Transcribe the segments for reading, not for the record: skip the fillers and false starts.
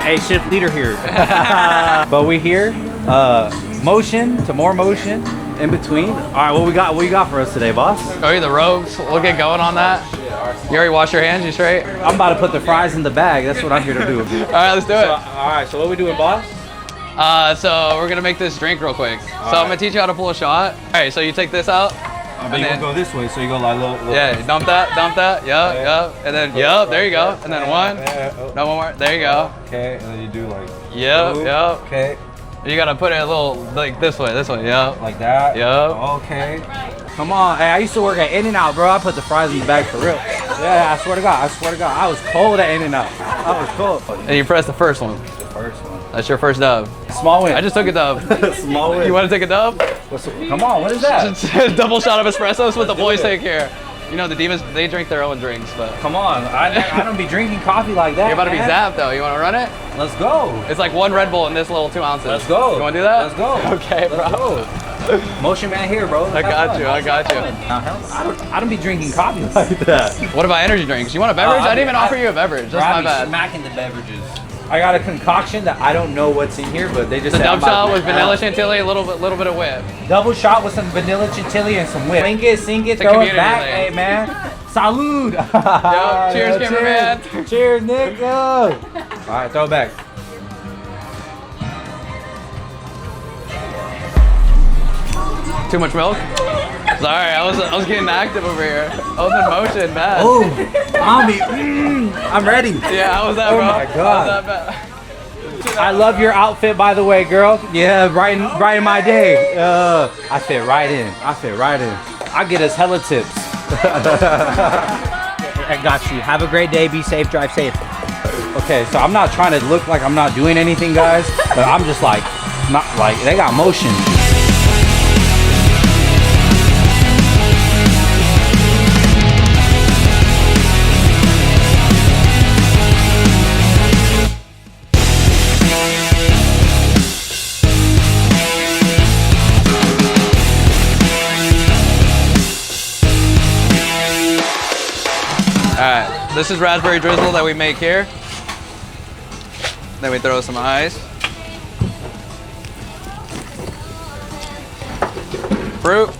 Hey, shift leader here. But we here. Motion to more motion in between. All right, what you got for us today, boss? Oh, you the ropes. We'll get going on that. You already washed your hands? You straight? I'm about to put the fries in the bag. That's what I'm here to do. All right, let's do it. All right, so what we doing, boss? So we're gonna make this drink real quick. I'm gonna teach you how to pull a shot. All right, so you take this out. And then go this way, so you go like little. Yeah, dump that. Yep. And then there you go. And then one. No, one more. There you go. Okay, and then you do like. Yep. Okay. You gotta put it a little like this way. Yep. Like that. Yep. Okay. Come on. Hey, I used to work at In-N-Out, bro. I put the fries in the bag for real. Yeah, I swear to God. I was cold at In-N-Out. I was cold. And you press the first one. The first one. That's your first dub. Small win. I just took a dub. Small win. You want to take a dub? Come on. What is that? Double shot of espresso. That's what the boys take here. You know, the demons, they drink their own drinks, but... Come on. I don't be drinking coffee like that. You're about to be zapped, though. You want to run it? Let's go. It's like one Red Bull in this little 2 ounces. Let's go. You want to do that? Let's go. Okay, Let's bro. Go. Motion man here, bro. I got you. I don't be drinking coffee like that. What about energy drinks? You want a beverage? I didn't even offer you a beverage. That's my bad. Smacking the beverages. I got a concoction that I don't know what's in here, but they just the double shot with vanilla chantilly, a little bit of whip. Double shot with some vanilla chantilly and some whip. Sing it, throw it back. Hey, man. Salud. Yo, cheers, cameraman. Cheers, Nick. Yo. All right, throw it back. Too much milk? Sorry, I was getting active over here. I was in motion, man. Oh, I'm ready. Yeah, how was that, bro? Oh my God. How was that, I love your outfit, by the way, girl. Yeah, right in my day. I fit right in. I get us hella tips. I got you. Have a great day. Be safe. Drive safe. Okay, so I'm not trying to look like I'm not doing anything, guys, but I'm just like, not like they got motion. Alright, this is raspberry drizzle that we make here. Then we throw some ice. Fruit.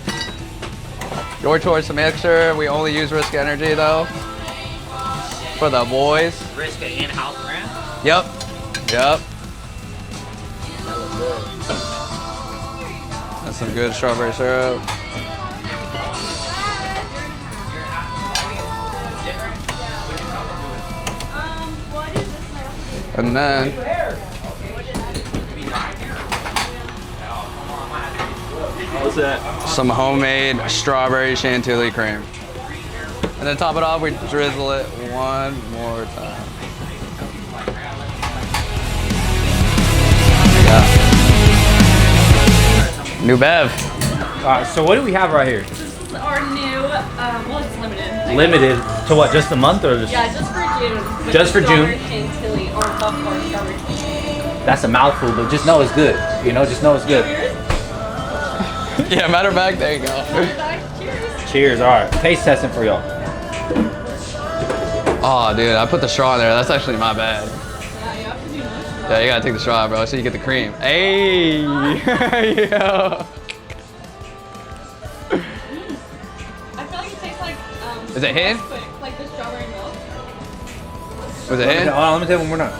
Your choice to mixture. We only use Risk Energy though. For the boys. Risk in-house brand? Yep. That's some good strawberry syrup. And then What's that? some homemade strawberry chantilly cream. And then top it off, we drizzle it one more time. Yeah. New Bev. So what do we have right here? Our new, well, it's limited. Limited to what? Just a month or just? Yeah, just for June. Just for June. Strawberry Chantilly or popcorn strawberry chantilly. That's a mouthful, but just know it's good. You know, just know it's good. Yeah, matter of fact, there you go. Cheers. Cheers. All right, taste testing for y'all. Oh, dude, I put the straw in there. That's actually my bad. Yeah, you have to do this. Yeah, you gotta take the straw, bro, so you get the cream. Hey, yo. I feel like it tastes like, Is it hidden? like the strawberry milk. Was it hidden? Hold on, let me tell you one more time.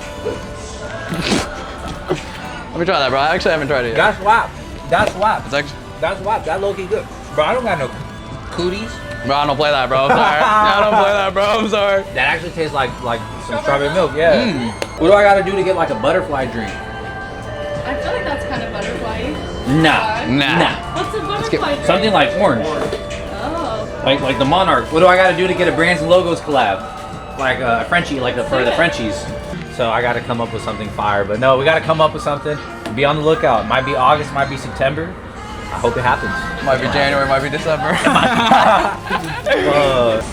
Let me try that, bro. I actually haven't tried it yet. That's whap. That's whap. It's actually, That's whap. That low key good. Bro, I don't got no cooties. bro, I don't play that, bro. I'm sorry. I don't play that, bro. I'm sorry. That actually tastes like some strawberry milk. Yeah. What do I gotta do to get like a butterfly drink? I feel like that's kind of butterfly. Nah. What's a butterfly drink? Something like orange. Oh. Like the Monarch. What do I gotta do to get a brands and logos collab? Like a Frenchie, for the Frenchies. So I gotta come up with something fire. But no, we gotta come up with something. Be on the lookout. Might be August, might be September. I hope it happens. Might be January, might be December.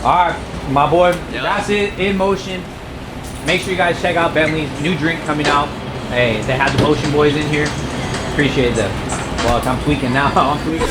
All right, my boy. Yep. That's it. In motion. Make sure you guys check out Bentley's new drink coming out. Hey, they had the Motion Boys in here. Appreciate them. Well, I'm tweaking now. I'm tweaking.